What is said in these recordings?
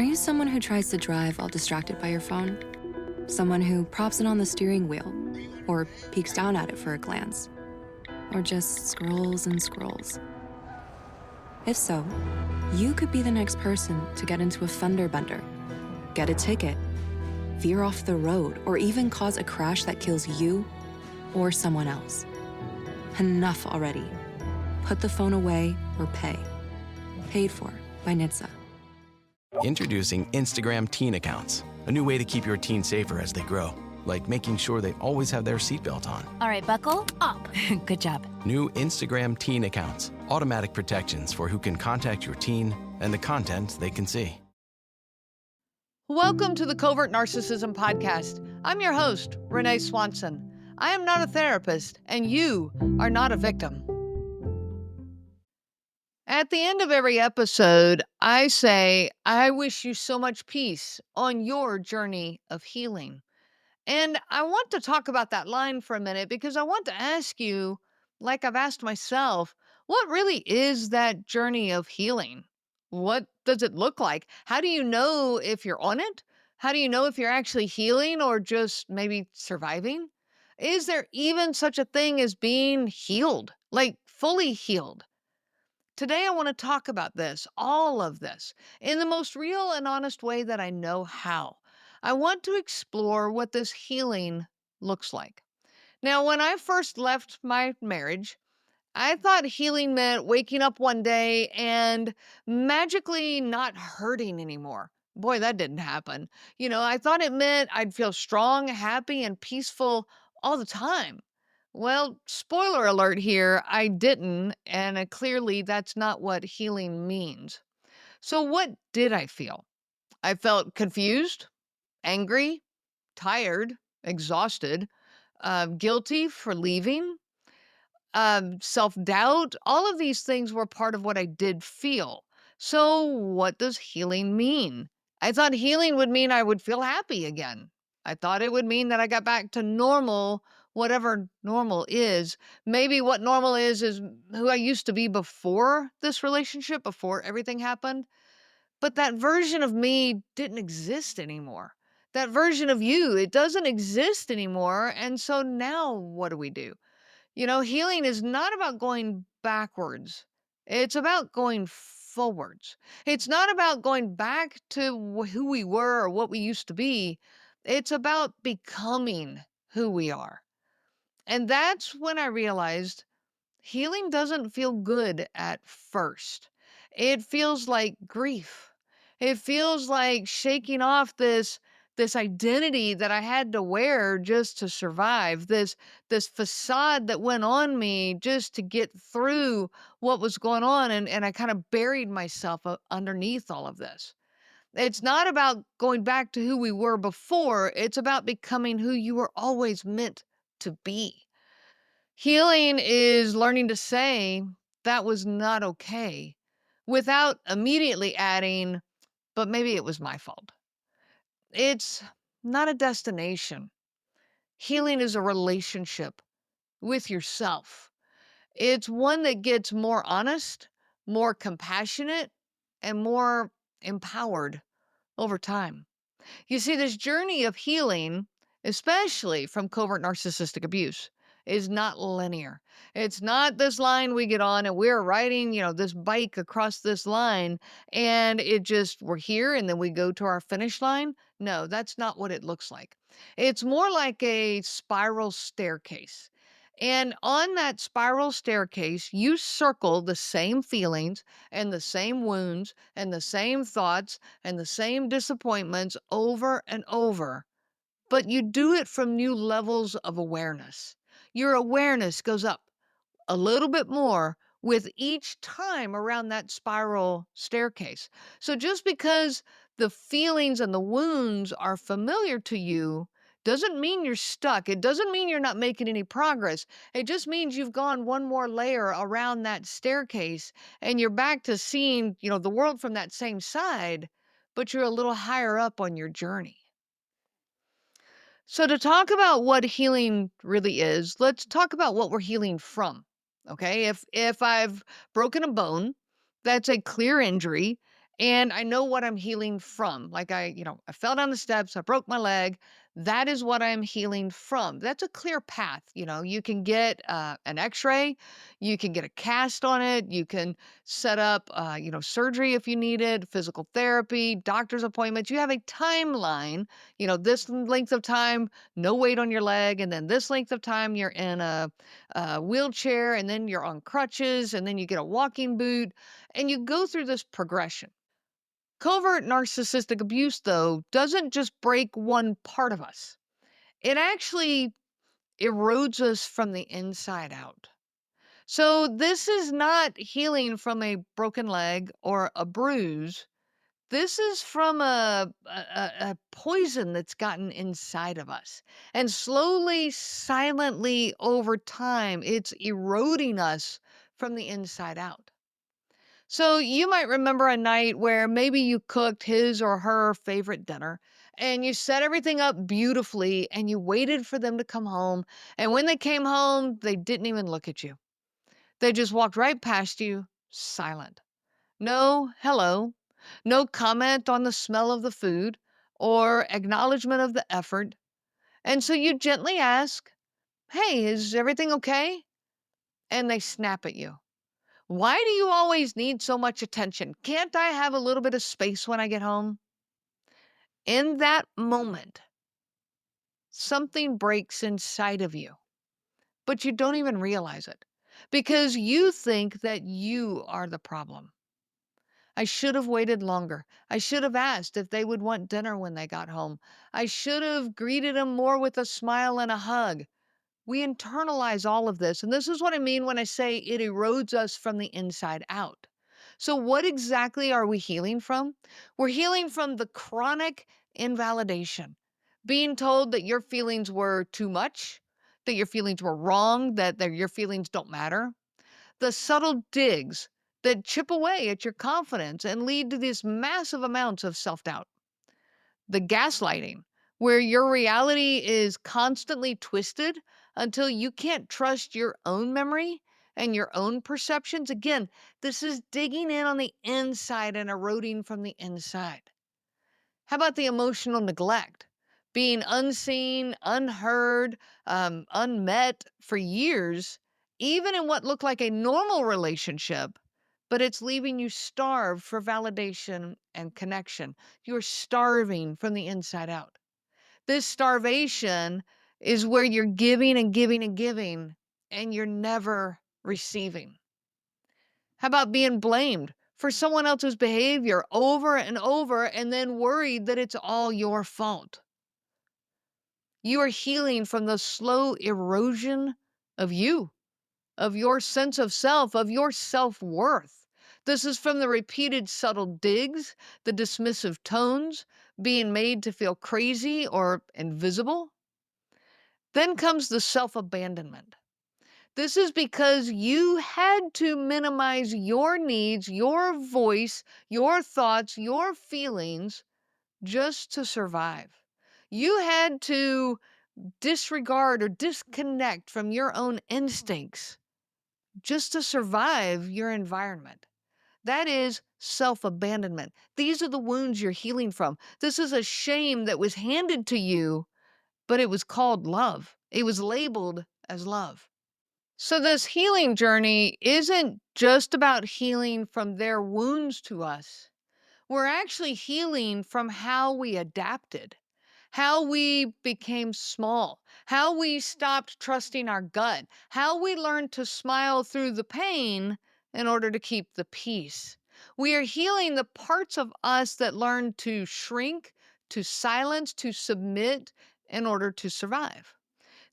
Are you someone who tries to drive while distracted by your phone? Someone who props it on the steering wheel or peeks down at it for a glance? Or just scrolls and scrolls? If so, you could be the next person to get into a fender bender, get a ticket, veer off the road, or even cause a crash that kills you or someone else. Enough already. Put the phone away or pay. Paid for by NHTSA. Introducing Instagram teen accounts, a new way to keep your teen safer as they grow, like making sure they always have their seatbelt on. All right, buckle up. Good job. New Instagram teen accounts, automatic protections for who can contact your teen and the content they can see. Welcome to the Covert Narcissism Podcast. I'm your host, Renee Swanson. I am not a therapist, and you are not a victim. At the end of every episode, I say, I wish you so much peace on your journey of healing. And I want to talk about that line for a minute because I want to ask you, like I've asked myself, what really is that journey of healing? What does it look like? How do you know if you're on it? How do you know if you're actually healing or just maybe surviving? Is there even such a thing as being healed, like fully healed? Today, I want to talk about this, all of this, in the most real and honest way that I know how. I want to explore what this healing looks like. Now, when I first left my marriage, I thought healing meant waking up one day and magically not hurting anymore. Boy, that didn't happen. I thought it meant I'd feel strong, happy, and peaceful all the time. Well, spoiler alert here, I didn't, and clearly that's not what healing means. So, what did I feel? I felt confused, angry, tired, exhausted, guilty for leaving, self doubt. All of these things were part of what I did feel. So, what does healing mean? I thought healing would mean I would feel happy again. I thought it would mean that I got back to normal, whatever normal is. Maybe what normal is who I used to be before this relationship, before everything happened. But that version of me didn't exist anymore. That version of you, it doesn't exist anymore. And so now what do we do? Healing is not about going backwards. It's about going forwards. It's not about going back to who we were or what we used to be. It's about becoming who we are. And that's when I realized healing doesn't feel good at first. It feels like grief. It feels like shaking off this identity that I had to wear just to survive, this facade that went on me just to get through what was going on, and I kind of buried myself underneath all of this. It's not about going back to who we were before, it's about becoming who you were always meant to be. Healing is learning to say that was not okay without immediately adding, but maybe it was my fault. It's not a destination. Healing is a relationship with yourself. It's one that gets more honest, more compassionate, and more empowered over time. You see, this journey of healing, especially from covert narcissistic abuse, is not linear. It's not this line we get on and we're riding, this bike across this line and we're here and then we go to our finish line. No, that's not what it looks like. It's more like a spiral staircase. And on that spiral staircase, you circle the same feelings and the same wounds and the same thoughts and the same disappointments over and over, but you do it from new levels of awareness. Your awareness goes up a little bit more with each time around that spiral staircase. So just because the feelings and the wounds are familiar to you doesn't mean you're stuck. It doesn't mean you're not making any progress. It just means you've gone one more layer around that staircase and you're back to seeing, the world from that same side, but you're a little higher up on your journey. So to talk about what healing really is, let's talk about what we're healing from. Okay? If I've broken a bone, that's a clear injury, and I know what I'm healing from. Like I fell down the steps, I broke my leg. That is what I'm healing from. That's a clear path. You can get an X-ray, you can get a cast on it, you can set up, surgery if you need it, physical therapy, doctor's appointments. You have a timeline. This length of time, no weight on your leg, and then this length of time you're in a wheelchair, and then you're on crutches, and then you get a walking boot, and you go through this progression. Covert narcissistic abuse, though, doesn't just break one part of us. It actually erodes us from the inside out. So, this is not healing from a broken leg or a bruise. This is from a poison that's gotten inside of us. And slowly, silently, over time, it's eroding us from the inside out. So you might remember a night where maybe you cooked his or her favorite dinner and you set everything up beautifully and you waited for them to come home. And when they came home, they didn't even look at you. They just walked right past you, silent. No hello, no comment on the smell of the food or acknowledgement of the effort. And so you gently ask, "Hey, is everything okay?" And they snap at you. "Why do you always need so much attention? Can't I have a little bit of space when I get home?" In that moment, something breaks inside of you, but you don't even realize it because you think that you are the problem. I should have waited longer. I should have asked if they would want dinner when they got home. I should have greeted them more with a smile and a hug. We internalize all of this. And this is what I mean when I say it erodes us from the inside out. So, what exactly are we healing from? We're healing from the chronic invalidation, being told that your feelings were too much, that your feelings were wrong, that your feelings don't matter. The subtle digs that chip away at your confidence and lead to these massive amounts of self doubt. The gaslighting, where your reality is constantly twisted until you can't trust your own memory and your own perceptions. Again, this is digging in on the inside and eroding from the inside. How about the emotional neglect? Being unseen, unheard, unmet for years, even in what looked like a normal relationship, but it's leaving you starved for validation and connection. You're starving from the inside out. This starvation is where you're giving and giving and giving, and you're never receiving. How about being blamed for someone else's behavior over and over and then worried that it's all your fault? You are healing from the slow erosion of you, of your sense of self, of your self worth. This is from the repeated subtle digs, the dismissive tones, being made to feel crazy or invisible. Then comes the self abandonment. This is because you had to minimize your needs, your voice, your thoughts, your feelings just to survive. You had to disregard or disconnect from your own instincts just to survive your environment. That is self abandonment. These are the wounds you're healing from. This is a shame that was handed to you, but it was called love. It was labeled as love. So, this healing journey isn't just about healing from their wounds to us. We're actually healing from how we adapted, how we became small, how we stopped trusting our gut, how we learned to smile through the pain in order to keep the peace. We are healing the parts of us that learned to shrink, to silence, to submit in order to survive.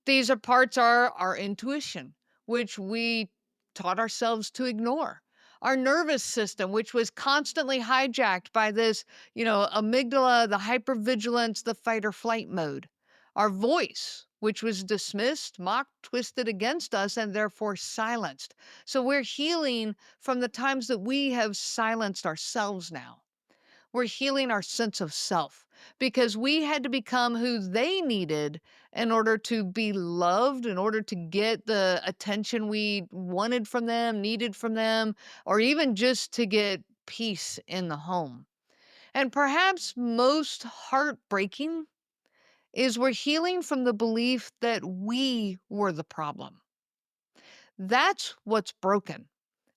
These are parts are our intuition, which we taught ourselves to ignore. Our nervous system, which was constantly hijacked by this, amygdala, the hypervigilance, the fight or flight mode. Our voice, which was dismissed, mocked, twisted against us, and therefore silenced. So we're healing from the times that we have silenced ourselves now. We're healing our sense of self because we had to become who they needed in order to be loved, in order to get the attention we wanted from them, needed from them, or even just to get peace in the home. And perhaps most heartbreaking is we're healing from the belief that we were the problem. That's what's broken.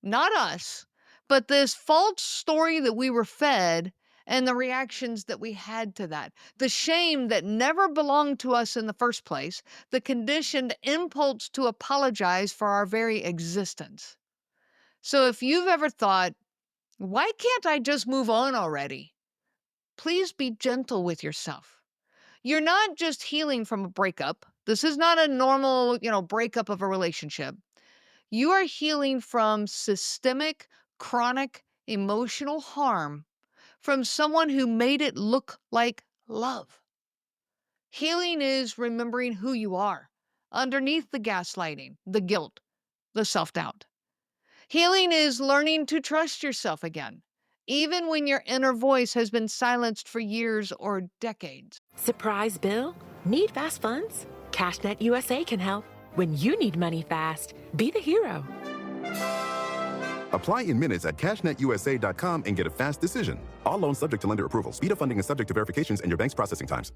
Not us, but this false story that we were fed and the reactions that we had to that. The shame that never belonged to us in the first place, the conditioned impulse to apologize for our very existence. So if you've ever thought, why can't I just move on already? Please be gentle with yourself. You're not just healing from a breakup. This is not a normal, breakup of a relationship. You are healing from systemic, chronic emotional harm from someone who made it look like love. Healing is remembering who you are underneath the gaslighting, the guilt, the self doubt. Healing is learning to trust yourself again, even when your inner voice has been silenced for years or decades. Surprise bill? Need fast funds? CashNet USA can help. When you need money fast, be the hero. Apply in minutes at cashnetusa.com and get a fast decision. All loans subject to lender approval. Speed of funding is subject to verifications and your bank's processing times.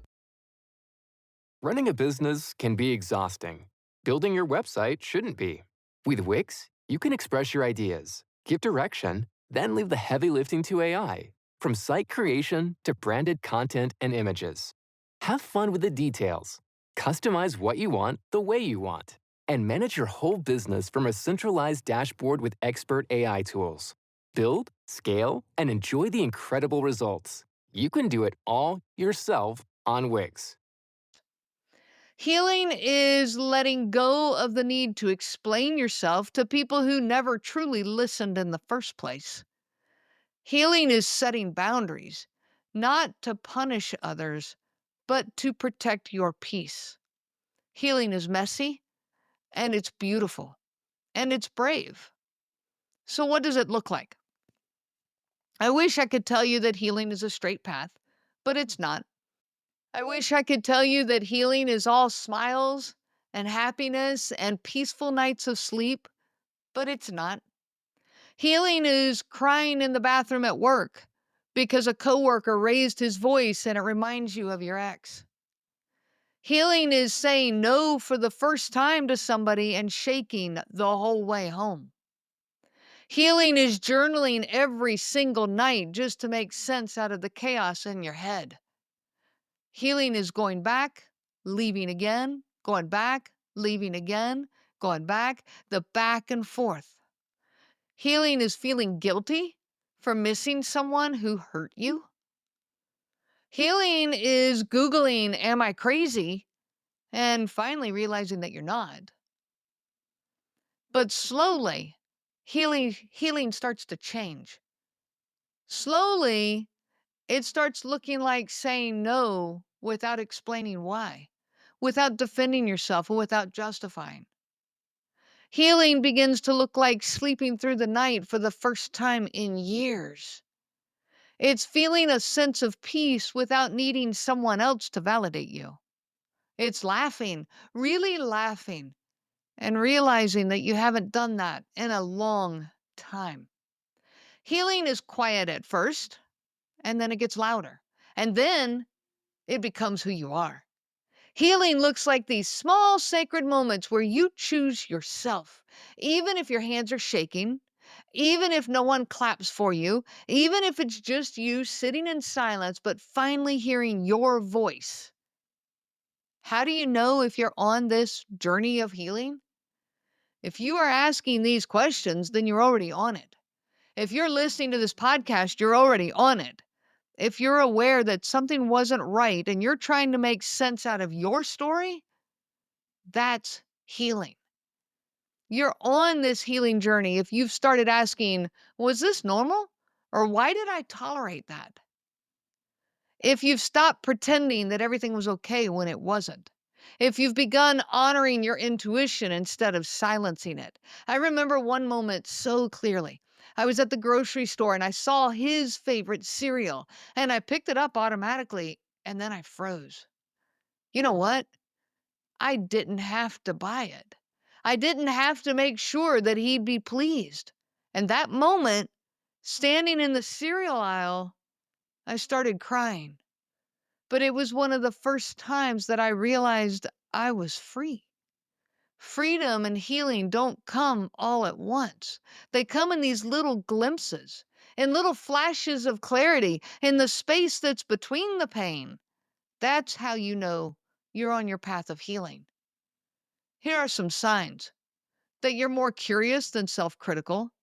Running a business can be exhausting. Building your website shouldn't be. With Wix, you can express your ideas, give direction, then leave the heavy lifting to AI. From site creation to branded content and images. Have fun with the details. Customize what you want the way you want. And manage your whole business from a centralized dashboard with expert AI tools. Build, scale, and enjoy the incredible results. You can do it all yourself on Wix. Healing is letting go of the need to explain yourself to people who never truly listened in the first place. Healing is setting boundaries, not to punish others, but to protect your peace. Healing is messy, and it's beautiful, and it's brave. So, what does it look like? I wish I could tell you that healing is a straight path, but it's not. I wish I could tell you that healing is all smiles and happiness and peaceful nights of sleep, but it's not. Healing is crying in the bathroom at work because a coworker raised his voice and it reminds you of your ex. Healing is saying no for the first time to somebody and shaking the whole way home. Healing is journaling every single night just to make sense out of the chaos in your head. Healing is going back, leaving again, going back, leaving again, going back, the back and forth. Healing is feeling guilty for missing someone who hurt you. Healing is Googling, am I crazy? And finally realizing that you're not. But slowly, healing starts to change. Slowly, it starts looking like saying no without explaining why, without defending yourself, or without justifying. Healing begins to look like sleeping through the night for the first time in years. It's feeling a sense of peace without needing someone else to validate you. It's laughing, really laughing, and realizing that you haven't done that in a long time. Healing is quiet at first, and then it gets louder, and then it becomes who you are. Healing looks like these small sacred moments where you choose yourself, even if your hands are shaking, even if no one claps for you, even if it's just you sitting in silence, but finally hearing your voice. How do you know if you're on this journey of healing? If you are asking these questions, then you're already on it. If you're listening to this podcast, you're already on it. If you're aware that something wasn't right and you're trying to make sense out of your story, that's healing. You're on this healing journey if you've started asking, was this normal? Or why did I tolerate that? If you've stopped pretending that everything was okay when it wasn't. If you've begun honoring your intuition instead of silencing it. I remember one moment so clearly. I was at the grocery store and I saw his favorite cereal and I picked it up automatically and then I froze. You know what? I didn't have to buy it. I didn't have to make sure that he'd be pleased. And that moment Standing in the cereal aisle, I started crying. But it was one of the first times that I realized I was free. Freedom and healing don't come all at once. They come in these little glimpses, in little flashes of clarity, in the space that's between the pain. That's how you know you're on your path of healing. Here are some signs that you're more curious than self critical,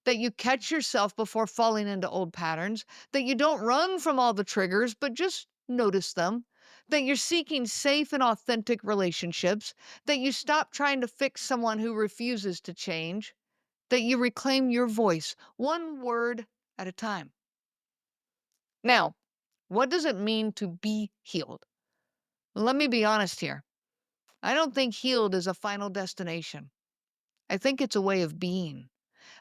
that you catch yourself before falling into old patterns, that you don't run from all the triggers, but just notice them, that you're seeking safe and authentic relationships, that you stop trying to fix someone who refuses to change, that you reclaim your voice one word at a time. Now, what does it mean to be healed? Let me be honest here. I don't think healed is a final destination. I think it's a way of being,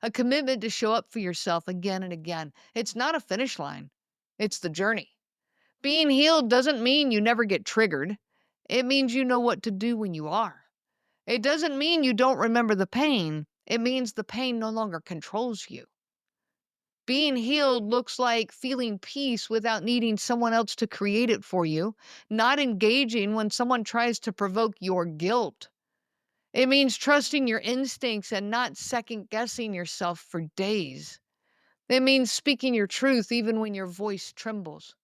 a commitment to show up for yourself again and again. It's not a finish line, it's the journey. Being healed doesn't mean you never get triggered. It means you know what to do when you are. It doesn't mean you don't remember the pain. It means the pain no longer controls you. Being healed looks like feeling peace without needing someone else to create it for you, not engaging when someone tries to provoke your guilt. It means trusting your instincts and not second guessing yourself for days. It means speaking your truth even when your voice trembles.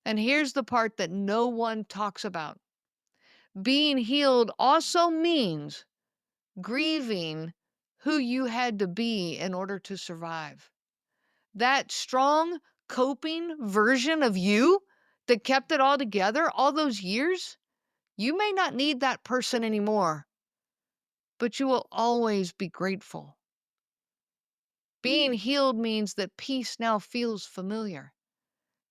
And here's the part that no one talks about. Being healed also means grieving who you had to be in order to survive. That strong, coping version of you that kept it all together all those years, you may not need that person anymore, but you will always be grateful. Being healed means that peace now feels familiar,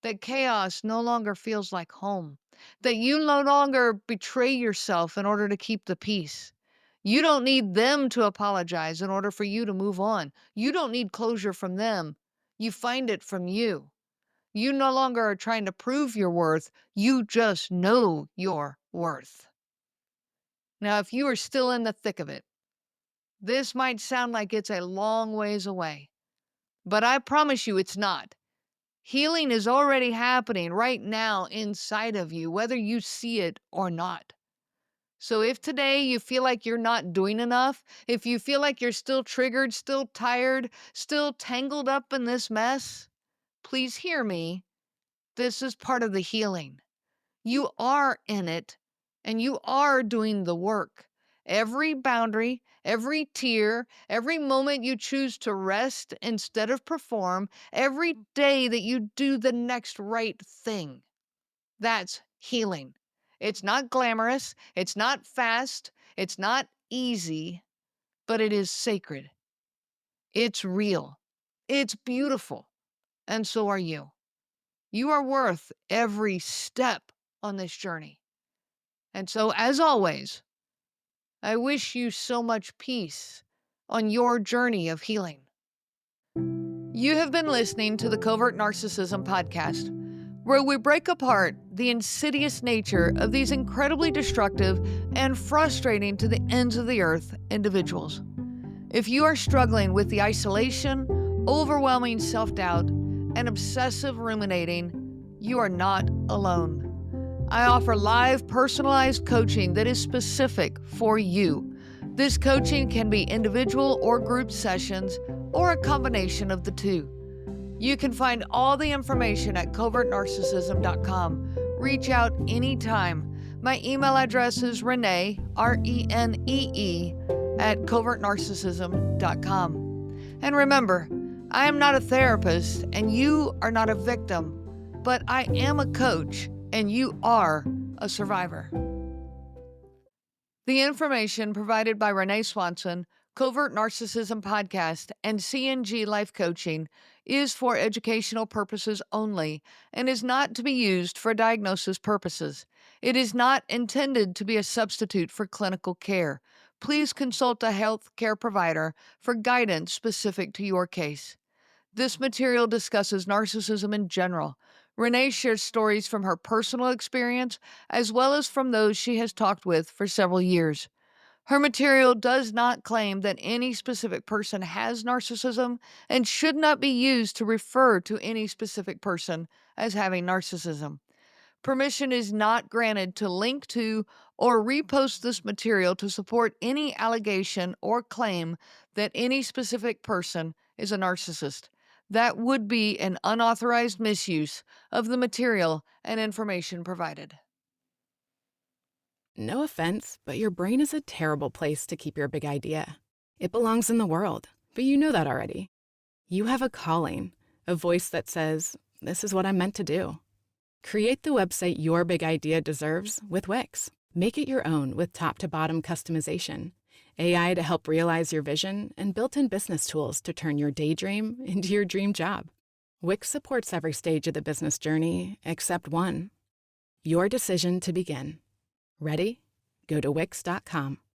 that chaos no longer feels like home, that you no longer betray yourself in order to keep the peace. You don't need them to apologize in order for you to move on. You don't need closure from them. You find it from you. You no longer are trying to prove your worth. You just know your worth. Now, if you are still in the thick of it, this might sound like it's a long ways away, but I promise you it's not. Healing is already happening right now inside of you, whether you see it or not. So if today you feel like you're not doing enough, if you feel like you're still triggered, still tired, still tangled up in this mess, please hear me. This is part of the healing. You are in it, and you are doing the work. Every boundary, every tear, every moment you choose to rest instead of perform, every day that you do the next right thing, that's healing. It's not glamorous, it's not fast, it's not easy, but it is sacred. It's real. It's beautiful. And so are you. You are worth every step on this journey. And so, as always, I wish you so much peace on your journey of healing. You have been listening to the Covert Narcissism podcast, where we break apart the insidious nature of these incredibly destructive and frustrating to the ends of the earth individuals. If you are struggling with the isolation, overwhelming self-doubt, and obsessive ruminating, you are not alone. I offer live, personalized coaching that is specific for you. This coaching can be individual or group sessions, or a combination of the two. You can find all the information at covertnarcissism.com. Reach out anytime. My email address is Renee, R-E-N-E-E, at covertnarcissism.com. And remember, I am not a therapist and you are not a victim, but I am a coach and you are a survivor. The information provided by Renee Swanson, Covert Narcissism Podcast, and CNG Life Coaching is for educational purposes only and is not to be used for diagnosis purposes. It is not intended to be a substitute for clinical care. Please consult a health care provider for guidance specific to your case. This material discusses narcissism in general. Renee shares stories from her personal experience as well as from those she has talked with for several years. Her material does not claim that any specific person has narcissism and should not be used to refer to any specific person as having narcissism. Permission is not granted to link to or repost this material to support any allegation or claim that any specific person is a narcissist. That would be an unauthorized misuse of the material and information provided. No offense, but your brain is a terrible place to keep your big idea. It belongs in the world, but you know that already. You have a calling, a voice that says, this is what I'm meant to do. Create the website your big idea deserves with Wix. Make it your own with top-to-bottom customization, AI to help realize your vision, and built-in business tools to turn your daydream into your dream job. Wix supports every stage of the business journey except one. Your decision to begin. Ready? Go to Wix.com.